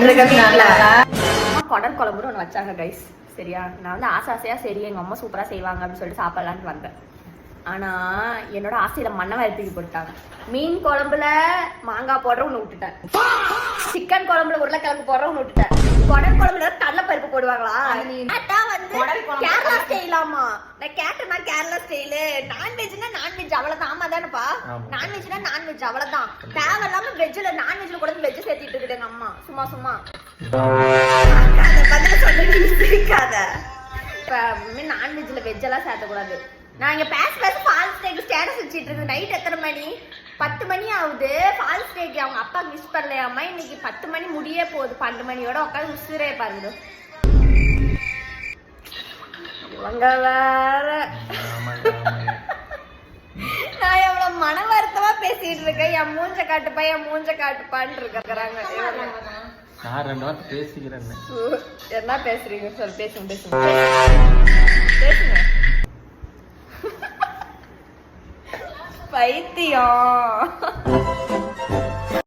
பண்ணிட்டு இருக்கறதுனால குடல் குழம்புன்னு ஒன்று வச்சாங்க கைஸ். சரியா, நான் வந்து ஆசையா சரி எங்க அம்மா சூப்பரா செய்வாங்க அப்படின்னு சொல்லிட்டு சாப்பிடலான்னு வந்தேன். ஆனா என்னோட ஆசையில மண்ணை வறுத்துக்கு போட்டாங்க. மீன் குழம்புல மாங்காய் போடுற ஒன்று விட்டுட்டேன், சிக்கன் குழம்புல உருளைக்கிழங்கு போடுற ஒன்று விட்டுட்டேன், குடல் குழம்புல கடலை பருப்பு போடுவாங்களா? கேரளா ஸ்டைலாமா? நான் கேட்டேன்னா கேரளா ஸ்டைலு. நான்வெஜ்னா நான்வெஜ் அவ்வளவுதான். ஆமா தானப்பா, நான்வெஜ்னா நான்வெஜ் அவ்வளவுதான். தேவையில்லாம வெஜ்ல நான்வெஜ்ல கூட வெஜ் சேர்த்திட்டு இருக்குது எங்க அம்மா. சும்மா சும்மா இருக்காத. நான்வெஜ்ல வெஜ் எல்லாம் சேர்த்தக்கூடாது. நான் இங்க பேச ஃபால்ஸ் டேக்கு ஸ்டேட்டஸ் வச்சிட்டு இருக்கு. நைட் எத்தனை மணி? 10 மணி ஆகுது. ஃபால்ஸ் டேக்கு அவங்க அப்பா மிஸ் பண்ணலையாமா. இன்னைக்கு 10 மணி முடியே போகுது. 12 மணியோட உட்காந்து உசுரே பாருங்க. இவங்க வேற நான் எவ்வளவு மன வருத்தமா பேசிட்டு இருக்கேன். என் மூஞ்ச காட்டுப்பான்னு இருக்கிறாங்க. நான் 2 வார்த்தை பேசிக்கிறேன். என்ன பேசுறீங்க? சொல்லு, பேசுங்க. பைத்தியம்.